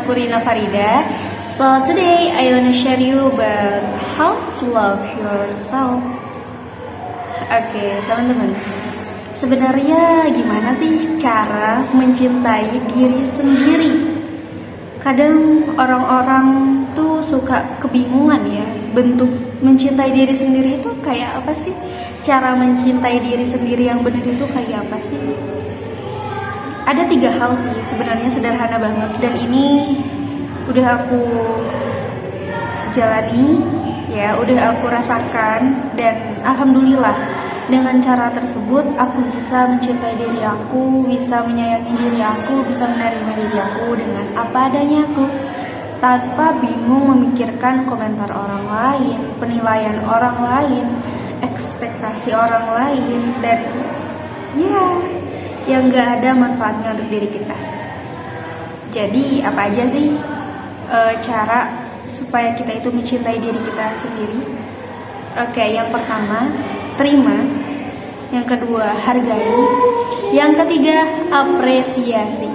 aku Rina Farida. So today I wanna share you about how to love yourself. Oke, teman-teman. Sebenarnya gimana sih cara mencintai diri sendiri? Kadang orang-orang tuh suka kebingungan ya, bentuk mencintai diri sendiri itu kayak apa sih? Cara mencintai diri sendiri yang benar itu kayak apa sih? Ada 3 hal sih, sebenarnya sederhana banget, dan ini udah aku jalani ya, udah aku rasakan, dan alhamdulillah dengan cara tersebut aku bisa mencintai diri aku, bisa menyayangi diri aku, bisa menerima diri aku dengan apa adanya aku, tanpa bingung memikirkan komentar orang lain, penilaian orang lain, ekspektasi orang lain, dan ya yang gak ada manfaatnya untuk diri kita. Jadi apa aja sih cara supaya kita itu mencintai diri kita sendiri? Oke, yang pertama, terima. Yang kedua, hargai. Yang ketiga, apresiasi.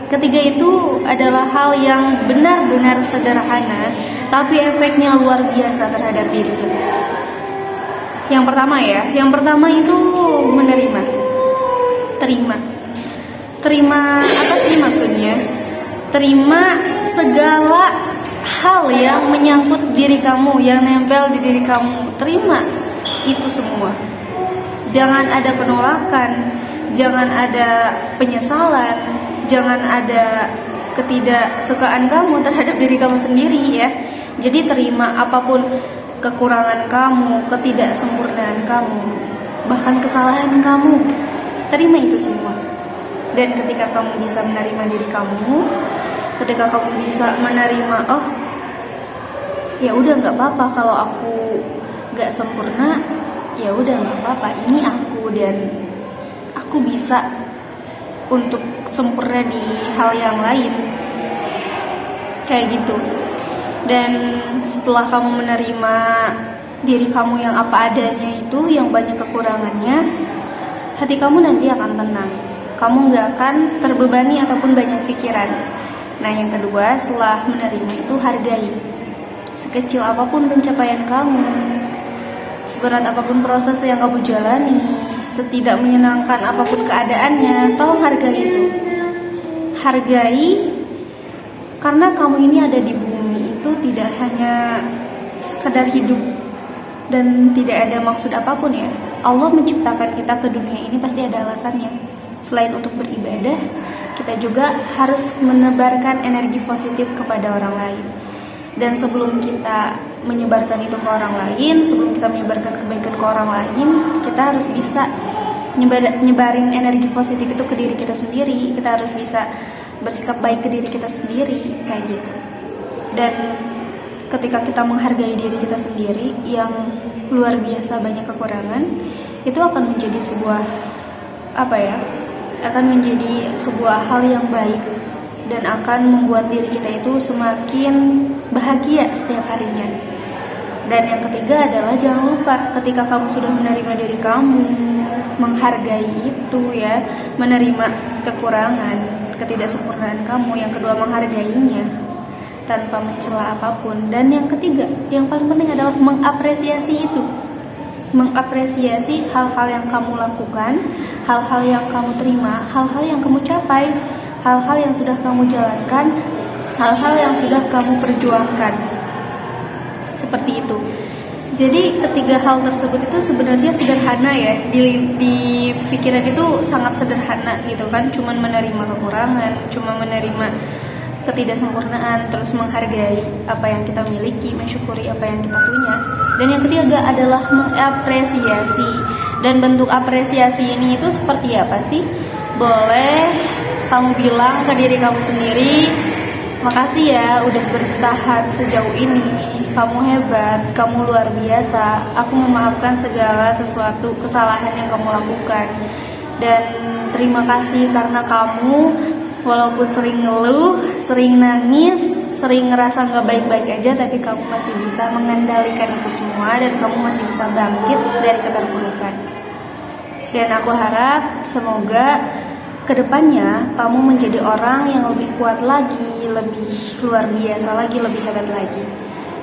Ketiga itu adalah hal yang benar-benar sederhana, tapi efeknya luar biasa terhadap diri kita. Yang pertama ya, yang pertama itu menerima. Terima apa sih maksudnya? Terima segala hal yang menyangkut diri kamu, yang nempel di diri kamu. Terima itu semua. Jangan ada penolakan, jangan ada penyesalan, jangan ada ketidaksukaan kamu terhadap diri kamu sendiri ya. Jadi terima apapun kekurangan kamu, ketidaksempurnaan kamu, bahkan kesalahan kamu. Terima itu semua. Dan ketika kamu bisa menerima diri kamu, ketika kamu bisa menerima, oh ya udah nggak apa-apa kalau aku nggak sempurna, ya udah nggak apa-apa, ini aku, dan aku bisa untuk sempurna di hal yang lain, kayak gitu. Dan setelah kamu menerima diri kamu yang apa adanya itu, yang banyak kekurangannya, hati kamu nanti akan tenang. Kamu nggak akan terbebani ataupun banyak pikiran. Nah, yang kedua, setelah menerima itu hargai. Sekecil apapun pencapaian kamu, seberat apapun proses yang kamu jalani, setidak menyenangkan apapun keadaannya, tolong hargai itu. Hargai, karena kamu ini ada di bumi itu tidak hanya sekedar hidup dan tidak ada maksud apapun ya. Allah menciptakan kita ke dunia ini pasti ada alasannya. Selain untuk beribadah, kita juga harus menebarkan energi positif kepada orang lain. Dan sebelum kita menyebarkan itu ke orang lain, sebelum kita menyebarkan kebaikan ke orang lain, kita harus bisa nyebarin energi positif itu ke diri kita sendiri. Kita harus bisa bersikap baik ke diri kita sendiri, kayak gitu. Dan ketika kita menghargai diri kita sendiri yang luar biasa banyak kekurangan, itu akan menjadi sebuah akan menjadi sebuah hal yang baik, dan akan membuat diri kita itu semakin bahagia setiap harinya. Dan yang ketiga adalah jangan lupa, ketika kamu sudah menerima diri kamu, menghargai itu ya, menerima kekurangan, ketidaksempurnaan kamu, yang kedua menghargainya tanpa mencela apapun, dan yang ketiga, yang paling penting adalah mengapresiasi itu. Mengapresiasi hal-hal yang kamu lakukan, hal-hal yang kamu terima, hal-hal yang kamu capai, hal-hal yang sudah kamu jalankan, hal-hal yang sudah kamu perjuangkan. Seperti itu. Jadi ketiga hal tersebut itu sebenarnya sederhana ya, di pikiran itu sangat sederhana gitu kan, cuman menerima kekurangan, cuma menerima ketidaksempurnaan, terus menghargai apa yang kita miliki, mensyukuri apa yang kita punya. Dan yang ketiga adalah mengapresiasi. Dan bentuk apresiasi ini itu seperti apa sih? Boleh kamu bilang ke diri kamu sendiri, makasih ya udah bertahan sejauh ini, kamu hebat, kamu luar biasa, aku memaafkan segala sesuatu kesalahan yang kamu lakukan. Dan terima kasih karena kamu walaupun sering ngeluh, sering nangis, sering ngerasa gak baik-baik aja, tapi kamu masih bisa mengendalikan itu semua, dan kamu masih bisa bangkit dari keterpurukan. Dan aku harap semoga kedepannya kamu menjadi orang yang lebih kuat lagi, lebih luar biasa lagi, lebih hebat lagi.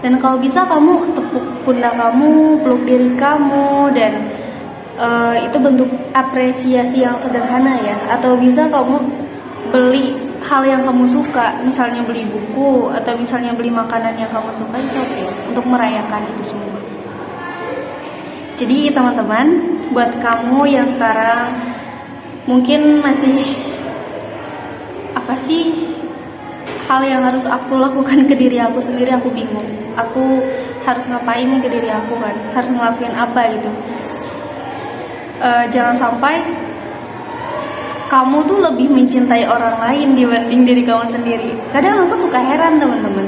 Dan kalau bisa kamu tepuk pundak kamu, peluk diri kamu, dan itu bentuk apresiasi yang sederhana ya. Atau bisa kamu beli hal yang kamu suka, misalnya beli buku atau misalnya beli makanan yang kamu suka, okay, untuk merayakan itu semua. Jadi teman-teman, buat kamu yang sekarang mungkin masih apa sih hal yang harus aku lakukan ke diri aku sendiri, aku bingung, aku harus ngapain nih ke diri aku kan, harus ngelakuin apa gitu. Jangan sampai kamu tuh lebih mencintai orang lain dibanding diri kamu sendiri. Kadang aku suka heran teman-teman,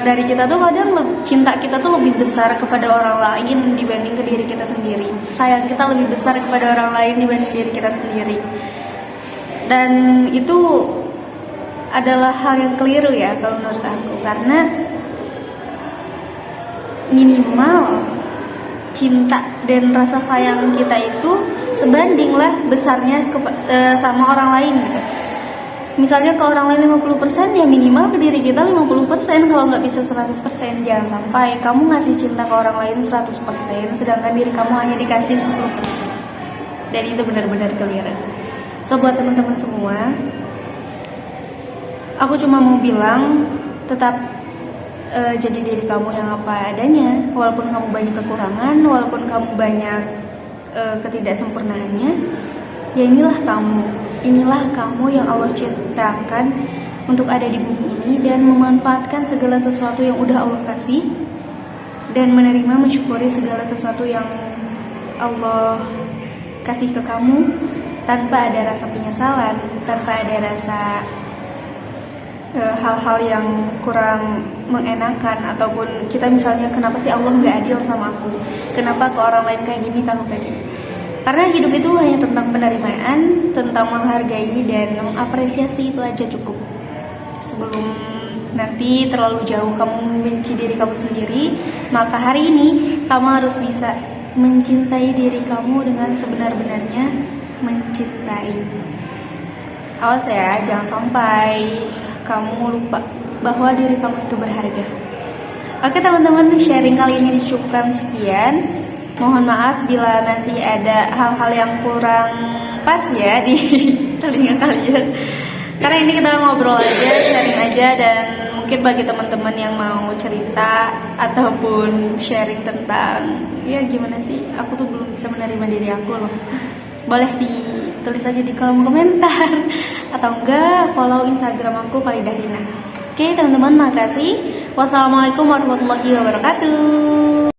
dari kita tuh kadang cinta kita tuh lebih besar kepada orang lain dibanding ke diri kita sendiri. Sayang kita lebih besar kepada orang lain dibanding diri kita sendiri. Dan itu adalah hal yang keliru ya kalau menurut aku, karena minimal cinta dan rasa sayang kita itu sebandinglah besarnya sama orang lain gitu. Misalnya ke orang lain 50%, ya minimal ke diri kita 50%, kalau nggak bisa 100%. Jangan sampai kamu ngasih cinta ke orang lain 100%, sedangkan diri kamu hanya dikasih 10%. Dan itu benar-benar keliru. So buat teman-teman semua, aku cuma mau bilang, tetap jadi diri kamu yang apa adanya. Walaupun kamu banyak kekurangan, walaupun kamu banyak ketidaksempurnaannya, ya inilah kamu yang Allah ciptakan untuk ada di bumi ini dan memanfaatkan segala sesuatu yang udah Allah kasih, dan menerima, mensyukuri segala sesuatu yang Allah kasih ke kamu tanpa ada rasa penyesalan, tanpa ada rasa hal-hal yang kurang mengenakan, ataupun kita misalnya kenapa sih Allah nggak adil sama aku, kenapa ke orang lain kayak gini, kamu kayak gini. Karena hidup itu hanya tentang penerimaan, tentang menghargai dan mengapresiasi, itu aja cukup. Sebelum nanti terlalu jauh kamu membenci diri kamu sendiri, maka hari ini kamu harus bisa mencintai diri kamu dengan sebenar-benarnya mencintai. Awas ya, jangan sampai kamu lupa bahwa diri kamu itu berharga. Oke teman-teman, sharing kali ini dicukupkan sekian. Mohon maaf bila masih ada hal-hal yang kurang pas ya di telinga kalian, karena ini kita ngobrol aja, sharing aja. Dan mungkin bagi teman-teman yang mau cerita ataupun sharing tentang ya gimana sih aku tuh belum bisa menerima diri aku loh, boleh ditulis aja di kolom komentar, atau enggak follow Instagram aku Faridah Rina. Oke teman-teman, makasih. Wassalamualaikum warahmatullahi wabarakatuh.